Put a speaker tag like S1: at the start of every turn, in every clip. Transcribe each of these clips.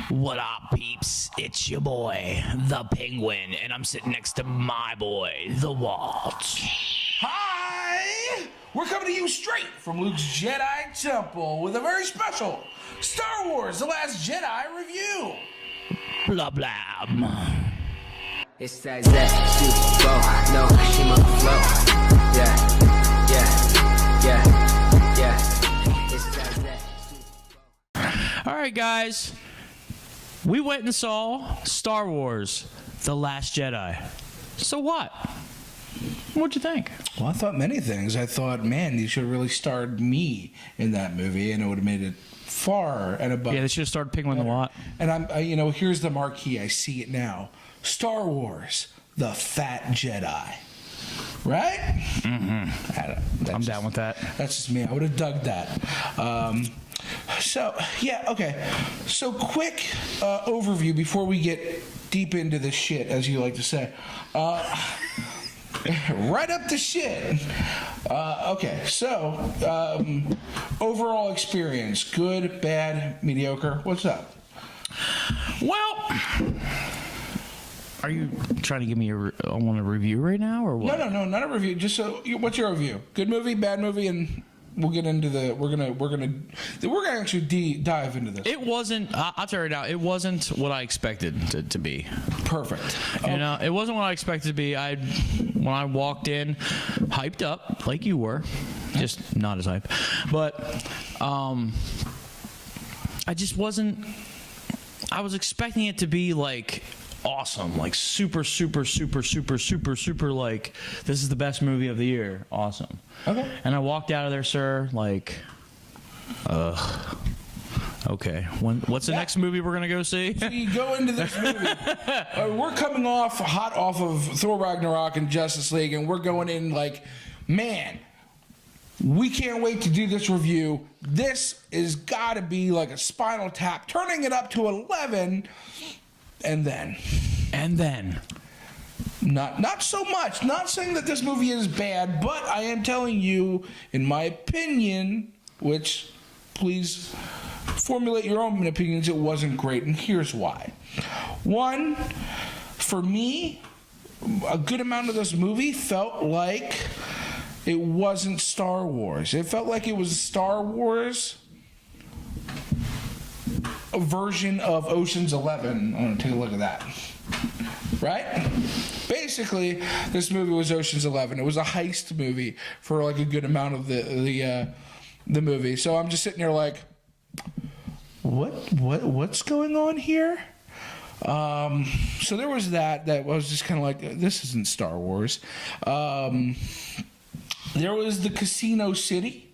S1: What up, peeps? It's your boy, the Penguin, and I'm sitting next to my boy, the Walt.
S2: Hi! We're coming to you straight from Luke's Jedi Temple with a very special Star Wars The Last Jedi review.
S1: Blah, blah.
S3: It's that super flow, no Shima flow. Yeah. It's that
S1: All right, guys. We went and saw Star Wars The Last Jedi. So what? What'd you think?
S2: Well, I thought many things. I thought, man, you should have really starred me in that movie, and it would have made it far and above.
S1: Yeah, they should have started Penguin a lot.
S2: And here's the marquee. I see it now. Star Wars, The Fat Jedi. Right?
S1: Mm-hmm. I'm down with that.
S2: That's just me. I would have dug that. So quick overview before we get deep into this shit, as you like to say. Right up to shit. Overall experience, good, bad, mediocre. What's up?
S1: Well, are you trying to give me a review right now, or what?
S2: No, not a review. Just what's your review? Good movie, bad movie, and we'll get into the. We're gonna actually dive into this.
S1: It wasn't. I'll tell you right now. It wasn't what I expected to be.
S2: Perfect.
S1: You know, it wasn't what I expected to be. When I walked in, hyped up like you were, just not as hype, but I just wasn't. I was expecting it to be like awesome, like super, like this is the best movie of the year. Awesome. Okay. And I walked out of there, sir, like, okay. What's the next movie we're gonna go see?
S2: So you go into this movie. We're coming hot off of Thor Ragnarok and Justice League, and we're going in like, man, we can't wait to do this review. This is got to be like a Spinal Tap, turning it up to 11, and then, not so much. Not saying that this movie is bad, but I am telling you, in my opinion, which please formulate your own opinions, it wasn't great, and here's why. One, for me, a good amount of this movie felt like it wasn't Star Wars. It felt like it was Star Wars a version of Ocean's 11. I'm going to take a look at that. Right? Basically, this movie was Ocean's 11. It was a heist movie for like a good amount of the movie. So I'm just sitting there like, what's going on here? So there was that was just kind of like, this isn't Star Wars. There was the Casino City.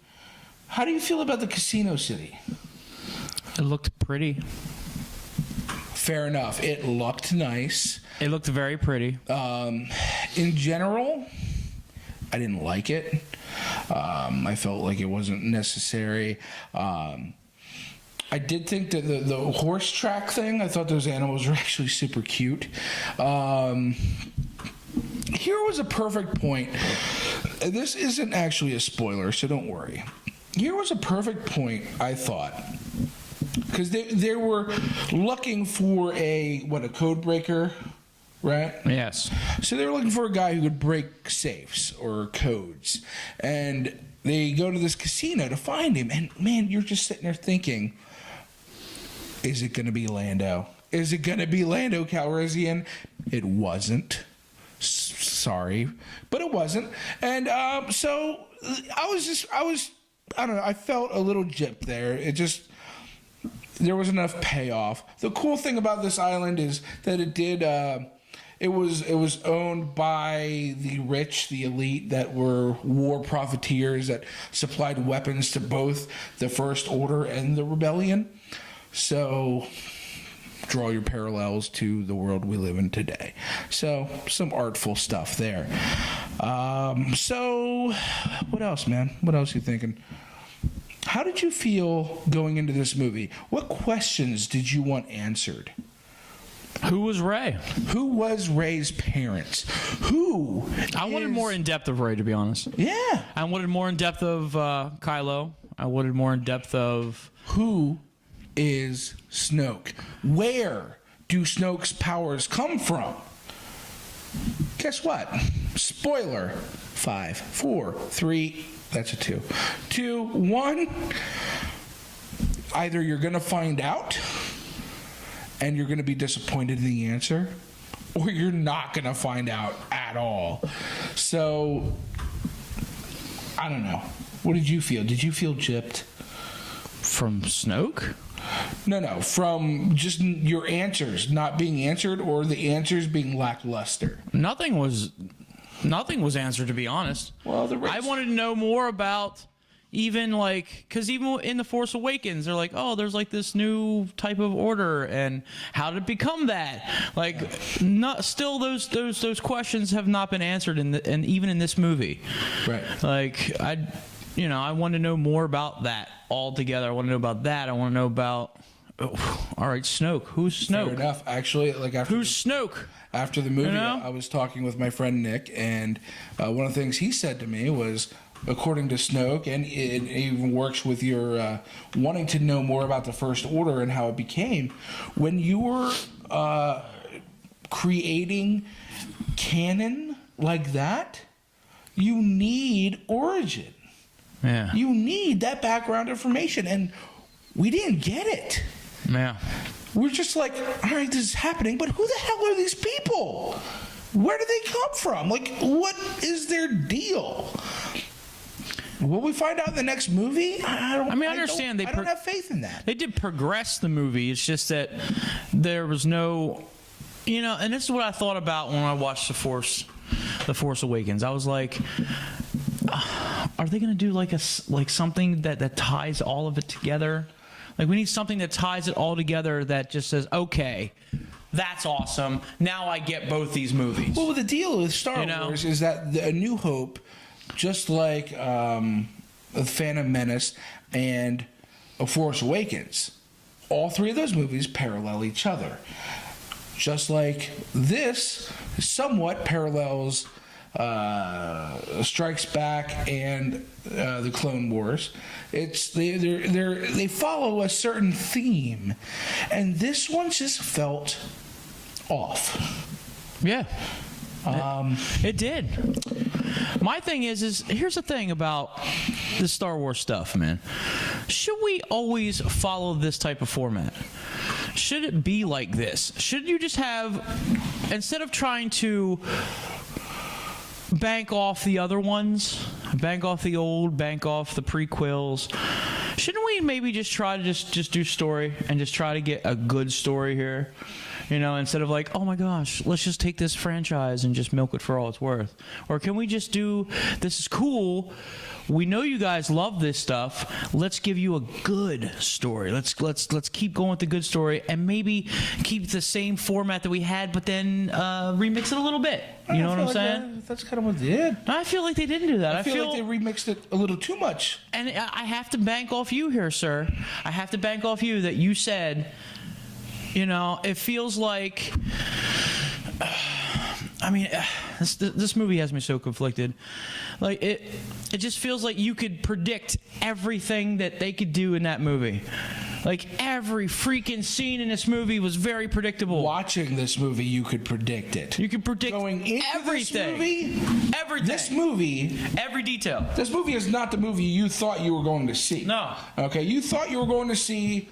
S2: How do you feel about the Casino City?
S1: It looked pretty.
S2: Fair enough. It looked nice.
S1: It looked very pretty.
S2: In general, I didn't like it. I felt like it wasn't necessary. I did think that the horse track thing, I thought those animals were actually super cute. Here was a perfect point. This isn't actually a spoiler, so don't worry. Here was a perfect point, I thought. Because they were looking for a code breaker, right?
S1: Yes.
S2: So they were looking for a guy who could break safes or codes. And they go to this casino to find him. And, man, you're just sitting there thinking, is it going to be Lando? Is it going to be Lando Calrissian? It wasn't. Sorry. But it wasn't. And so I don't know, I felt a little gypped there. There was enough payoff. The cool thing about this island is that it was owned by the rich, the elite, that were war profiteers that supplied weapons to both the First Order and the Rebellion. So draw your parallels to the world we live in today. So some artful stuff there. So what else, man? What else are you thinking? How did you feel going into this movie? What questions did you want answered?
S1: Who was Rey?
S2: Who was Rey's parents?
S1: I wanted more in depth of Rey, to be honest.
S2: Yeah.
S1: I wanted more in depth of Kylo. I wanted more in depth of
S2: who is Snoke? Where do Snoke's powers come from? Guess what? Spoiler. 5, 4, 3, that's a 2. 2, 1. Either you're going to find out and you're going to be disappointed in the answer, or you're not going to find out at all. So, I don't know. What did you feel? Did you feel gypped?
S1: From Snoke?
S2: No, from just your answers not being answered, or the answers being lackluster.
S1: Nothing was answered, to be honest.
S2: Well,
S1: I wanted to know more about, even like, because even in The Force Awakens, they're like, oh, there's like this new type of order, and how did it become that? Like, not still those questions have not been answered and even in this movie.
S2: Right.
S1: Like, I want to know more about that altogether. I want to know about that. I want to know about. Oh, all right, Snoke. Who's Snoke?
S2: Fair enough. Actually, like
S1: Who's Snoke?
S2: After the movie,
S1: You know?
S2: I was talking with my friend Nick, and one of the things he said to me was, according to Snoke, and it even works with your wanting to know more about the First Order and how it became, when you were creating canon like that, you need origin.
S1: Yeah.
S2: You need that background information, and we didn't get it.
S1: Yeah.
S2: We're just like, all right, this is happening, but who the hell are these people? Where do they come from? Like, what is their deal? Will we find out in the next movie? I
S1: understand
S2: I don't have faith in that.
S1: They did progress the movie. It's just that there was no, and this is what I thought about when I watched The Force Awakens. I was like, are they going to do like something that ties all of it together? Like, we need something that ties it all together that just says, okay, that's awesome. Now I get both these movies.
S2: Well, the deal with Star Wars is that A New Hope, just like The Phantom Menace and A Force Awakens, all three of those movies parallel each other. Just like this somewhat parallels Strikes Back and the Clone Wars. It's they follow a certain theme, and this one just felt off.
S1: Yeah. It did. My thing is here's the thing about the Star Wars stuff, man. Should we always follow this type of format? Should it be like this? Should you just have, instead of trying to bank off the other ones, bank off the old, bank off the prequels, shouldn't we maybe just try to just do story and just try to get a good story here? Instead of like, oh my gosh, let's just take this franchise and just milk it for all it's worth. Or can we just do, this is cool, we know you guys love this stuff, let's give you a good story. Let's keep going with the good story and maybe keep the same format that we had, but then remix it a little bit. You know what I'm saying?
S2: That's kind of what they did.
S1: I feel like they didn't do that.
S2: I feel like they remixed it a little too much.
S1: And I have to bank off you here, sir. I have to bank off you that you said, it feels like, this movie has me so conflicted. Like, it just feels like you could predict everything that they could do in that movie. Like, every freaking scene in this movie was very predictable.
S2: Watching this movie, you could predict it.
S1: You could predict
S2: going into
S1: everything.
S2: Everything. This movie,
S1: every detail.
S2: This movie is not the movie you thought you were going to see.
S1: No.
S2: Okay, you thought you were going to see,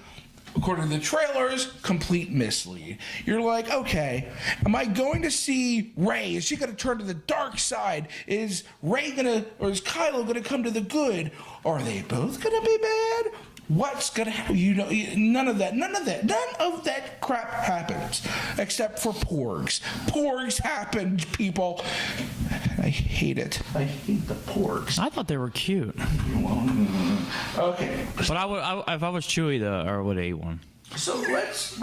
S2: according to the trailers, complete mislead. You're like, okay, am I going to see Rey? Is she going to turn to the dark side? Is Rey or is Kylo going to come to the good? Are they both going to be bad? What's going to happen? None of that crap happens, except for porgs. Porgs happen, people. I hate it. I hate the porgs.
S1: I thought they were cute.
S2: Okay.
S1: But if I was Chewie, though, I would eat one.
S2: So let's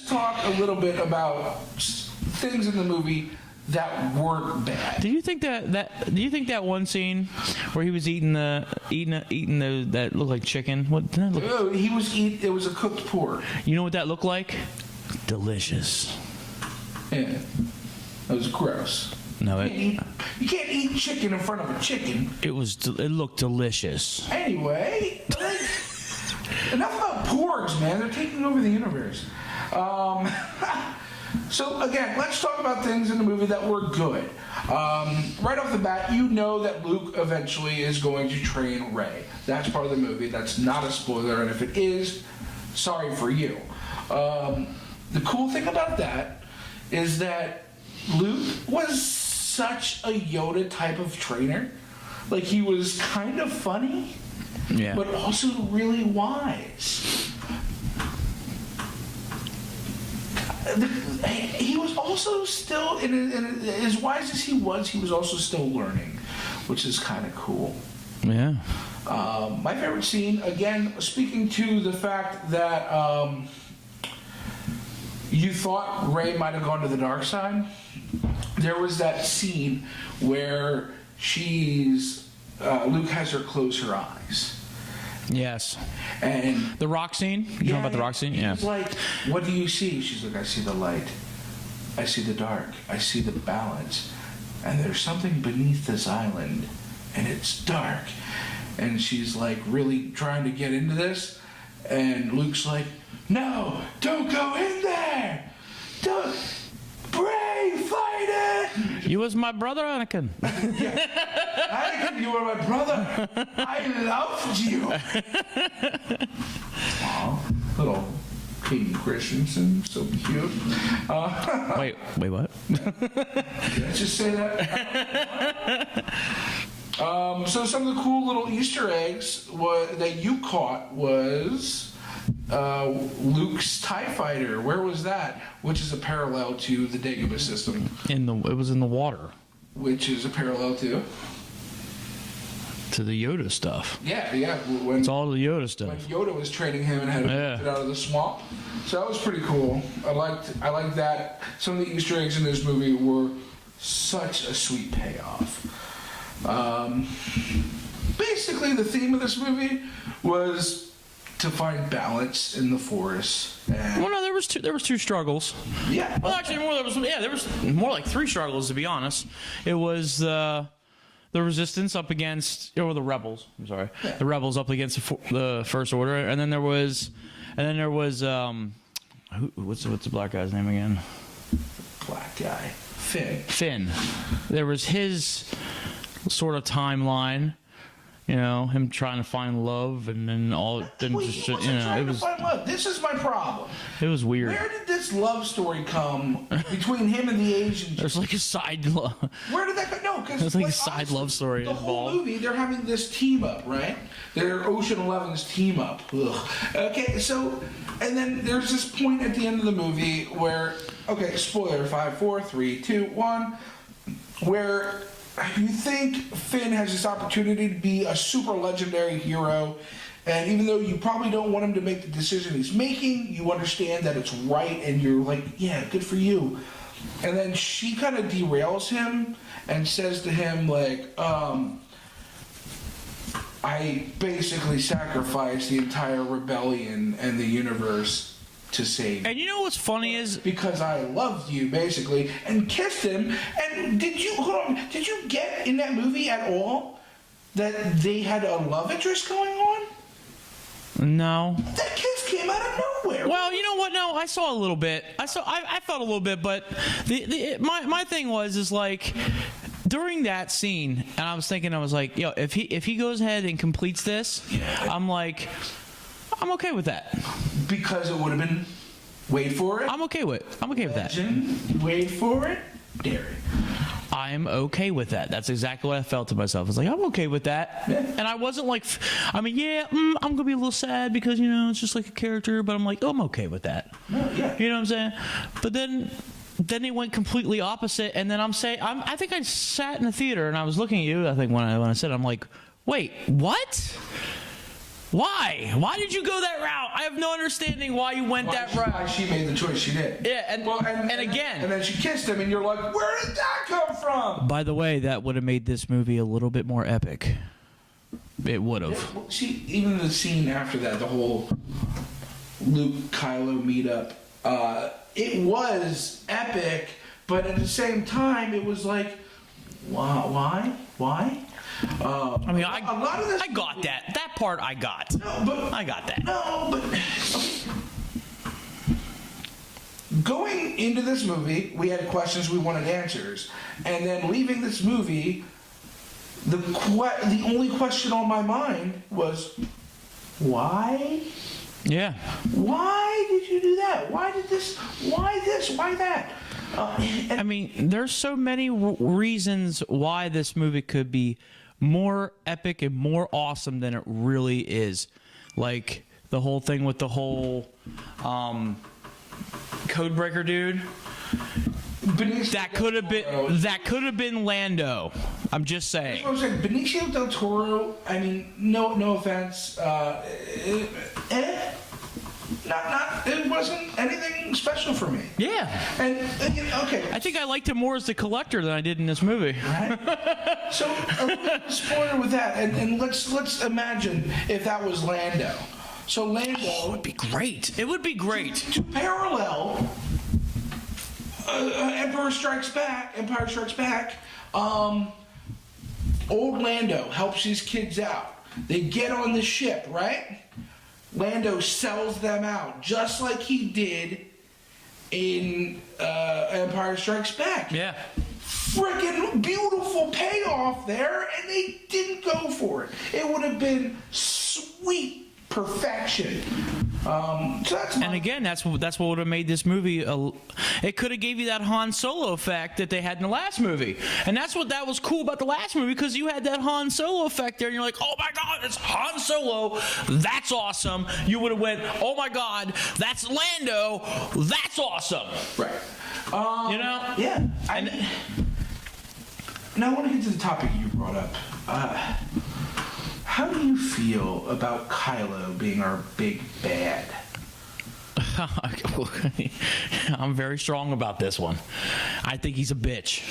S2: talk a little bit about things in the movie that weren't bad.
S1: Do you think that one scene where he was eating that looked like chicken? What did that look?
S2: Oh, it was a cooked pork.
S1: You know what that looked like? Delicious.
S2: Yeah, that was gross.
S1: No,
S2: you can't eat chicken in front of a chicken.
S1: It looked delicious.
S2: Anyway, enough about pork. Wars, man. They're taking over the universe. So again, let's talk about things in the movie that were good. Right off the bat, you know that Luke eventually is going to train Rey. That's part of the movie. That's not a spoiler, and if it is, sorry for you. The cool thing about that is that Luke was such a Yoda type of trainer. Like, he was kind of funny, but also really wise. He was also still, as wise as he was also still learning, which is kind of cool.
S1: Yeah.
S2: My favorite scene, again, speaking to the fact that you thought Rey might have gone to the dark side, there was that scene where Luke has her close her eyes.
S1: Yes.
S2: And
S1: the rock scene? You talking about the rock scene? Yeah.
S2: He's like, what do you see? She's like, I see the light. I see the dark. I see the balance. And there's something beneath this island. And it's dark. And she's like really trying to get into this. And Luke's like, no, don't go in there. Don't. Bray, fight it.
S1: You was my brother, Anakin.
S2: Anakin, you were my brother. I loved you. Aw, little Hayden Christensen, so cute.
S1: Wait, what?
S2: Did I just say that? So some of the cool little Easter eggs that you caught was Luke's TIE fighter. Where was that? Which is a parallel to the Dagobah system.
S1: It was in the water.
S2: Which is a parallel to
S1: the Yoda stuff.
S2: Yeah.
S1: It's all the Yoda stuff.
S2: When Yoda was training him and had to get out of the swamp. So that was pretty cool. I liked that. Some of the Easter eggs in this movie were such a sweet payoff. Basically, the theme of this movie was to find balance in the forest.
S1: Well, no, there was two struggles.
S2: Yeah.
S1: Well, actually, there was more like three struggles, to be honest. It was the resistance up against, or the rebels. I'm sorry, the rebels up against the First Order, and then there was what's the black guy's name again?
S2: Black guy, Finn.
S1: There was his sort of timeline. You know, him trying to find love, and then it was.
S2: Find love. This is my problem.
S1: It was weird.
S2: Where did this love story come between him and the Asian?
S1: There's like a side love.
S2: Where did that go? No, because
S1: there's like a side love story
S2: the
S1: involved.
S2: whole movie, they're having this team up, right? They're Ocean 11's team up. Ugh. Okay, so, and then there's this point at the end of the movie where, okay, spoiler: 5, 4, 3, 2, 1, where you think Finn has this opportunity to be a super legendary hero, and even though you probably don't want him to make the decision he's making, you understand that it's right, and you're like, yeah, good for you. And then she kind of derails him and says to him, like, I basically sacrificed the entire rebellion and the universe to save.
S1: And you know what's funny is
S2: because I loved you, basically, and kissed him. And did you get in that movie at all that they had a love interest going on?
S1: No.
S2: That kiss came out of nowhere.
S1: Well, you know what? No, I saw a little bit. I felt a little bit, but my thing is like during that scene, and I was like, yo, if he goes ahead and completes this, I'm like, I'm okay with that.
S2: Because it would have been, wait for it.
S1: I'm okay with that.
S2: Wait for it, dairy.
S1: I'm okay with that. That's exactly what I felt to myself. I was like, I'm okay with that.
S2: Yeah.
S1: And I wasn't like, I'm going to be a little sad because, it's just like a character, but I'm like, oh, I'm okay with that.
S2: No, yeah.
S1: You know what I'm saying? But then it went completely opposite, and then I think I sat in the theater, and I was looking at you, I think, when I said, I'm like, wait, what? Why? Why did you go that route? I have no understanding why you went that route.
S2: Why she made the choice she did.
S1: Yeah, and again.
S2: And then she kissed him, and you're like, where did that come from?
S1: By the way, that would have made this movie a little bit more epic. It would have.
S2: Yeah, well, see, even the scene after that, the whole Luke-Kylo meetup, it was epic, but at the same time, it was like, why?
S1: I got that. That part I got.
S2: No, but
S1: I got that.
S2: No, but okay, going into this movie, we had questions, we wanted answers, and then leaving this movie, the only question on my mind was, why?
S1: Yeah.
S2: Why did you do that? Why did this? Why this? Why that?
S1: I mean, there's so many reasons why this movie could be more epic and more awesome than it really is. Like the whole thing with the whole Codebreaker dude. That could have been Lando. I'm just saying.
S2: I was like, Benicio del Toro. I mean, no offense. It wasn't anything special for me.
S1: Yeah.
S2: And okay.
S1: I think I liked him more as the collector than I did in this movie.
S2: Right. So a little spoiler with that, and let's imagine if that was Lando. So Lando.
S1: It would be great. It would be great.
S2: To parallel Empire Strikes Back. Old Lando helps these kids out. They get on the ship, right? Lando sells them out, just like he did in Empire Strikes Back.
S1: Yeah.
S2: Freaking beautiful payoff there, and they didn't go for it. It would have been sweet perfection. So that's
S1: and again, that's what would have made this movie. It could have gave you that Han Solo effect that they had in the last movie, and that was cool about the last movie because you had that Han Solo effect there, and you're like, oh my God, it's Han Solo, that's awesome. You would have went, oh my God, that's Lando, that's awesome.
S2: right.
S1: You know?
S2: Yeah. Now I want to get to the topic you brought up. How do you feel about Kylo being our big bad?
S1: I'm very strong about this one. I think he's a bitch.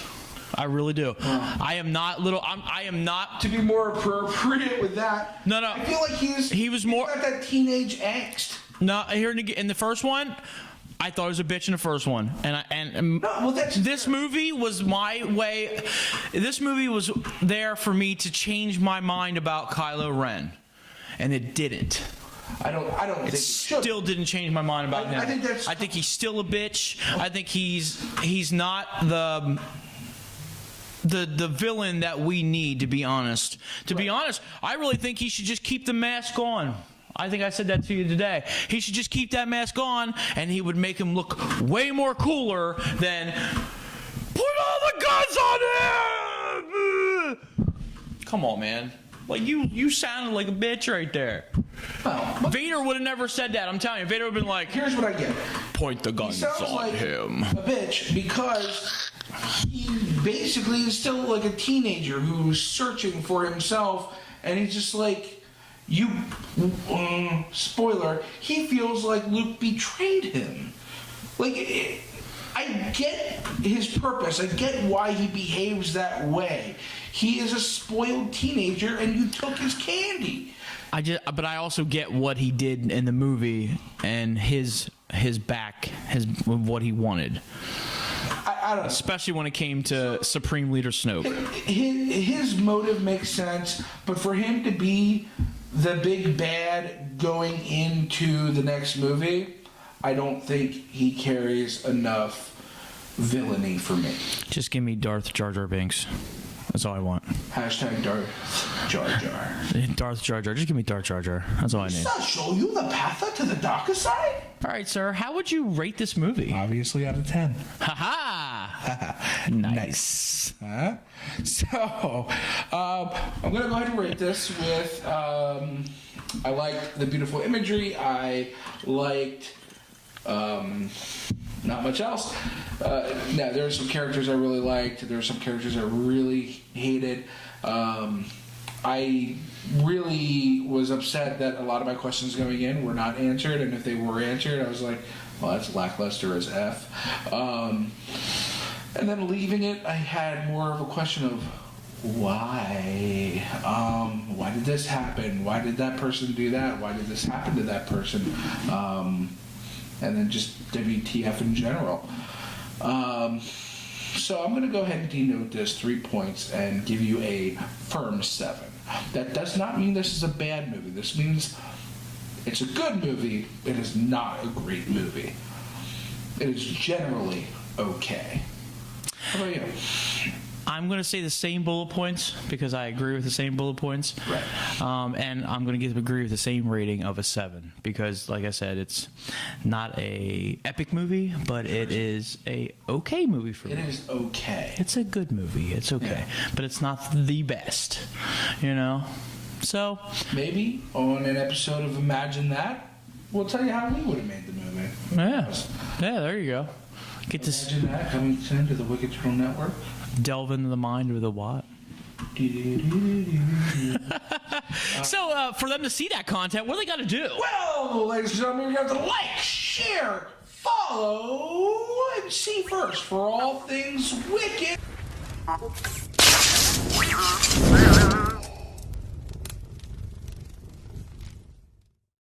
S1: I really do. I am not little. I am not.
S2: To be more appropriate with that.
S1: No.
S2: I feel like he's got that teenage angst.
S1: No, here in the first one, I thought he was a bitch in the first one, this movie was my way. This movie was there for me to change my mind about Kylo Ren, and it didn't.
S2: I don't think it
S1: still didn't change my mind about him.
S2: I
S1: think he's still a bitch. I think he's not the villain that we need, to be honest. Be honest, I really think he should just keep the mask on. I think I said that to you today. He should just keep that mask on, and he would make him look way more cooler than put all the guns on him. Come on, man. Like you sounded like a bitch right there.
S2: Well,
S1: Vader would have never said that. I'm telling you, Vader would have been like,
S2: here's what I get.
S1: Point the guns on
S2: like
S1: him.
S2: A bitch because he basically is still like a teenager who's searching for himself, and he's just like. Spoiler, he feels like Luke betrayed him. Like, I get his purpose. I get why he behaves that way. He is a spoiled teenager, and you took his candy.
S1: But I also get what he did in the movie and his what he wanted.
S2: I don't know.
S1: Especially when it came to Supreme Leader Snoke.
S2: His motive makes sense, but for him to be the big bad going into the next movie, I don't think he carries enough villainy for me.
S1: Just give me Darth Jar Jar Binks. That's all I want.
S2: Hashtag Darth Jar Jar.
S1: Darth Jar Jar. Just give me Darth Jar Jar. That's all I need.
S2: Does that show you the path to the darker side?
S1: All right, sir. How would you rate this movie?
S2: Obviously out of 10.
S1: Ha-ha! Nice.
S2: Huh? So, I'm going to go ahead and rate this with, I liked the beautiful imagery. I liked, not much else. Now, there are some characters I really liked. There are some characters I really hated. I really was upset that a lot of my questions going in were not answered, and if they were answered, I was like, well, that's lackluster as F. And then leaving it, I had more of a question of why? Why did this happen? Why did that person do that? Why did this happen to that person? And then just WTF in general. So I'm going to go ahead and denote this 3 points and give you a firm 7. That does not mean this is a bad movie. This means it's a good movie. It is not a great movie. It is generally okay. How about you?
S1: I'm going to say the same bullet points because I agree with the same bullet points.
S2: Right.
S1: And I'm going to agree with the same rating of a 7 because, like I said, it's not a epic movie, but it is a okay movie for me.
S2: It is okay.
S1: It's a good movie. It's okay,
S2: Yeah.
S1: but it's not the best, you know. So
S2: Maybe on an episode of Imagine That, we'll tell you how we would have made the movie.
S1: yeah, there you go. Get to
S2: Imagine That coming soon to the Wicked Turtle Network.
S1: delve into the mind of the what. So for them to see that content, what do they got to do?
S2: Well, ladies and gentlemen, you have to like, share, follow, and see first for all things Wicked.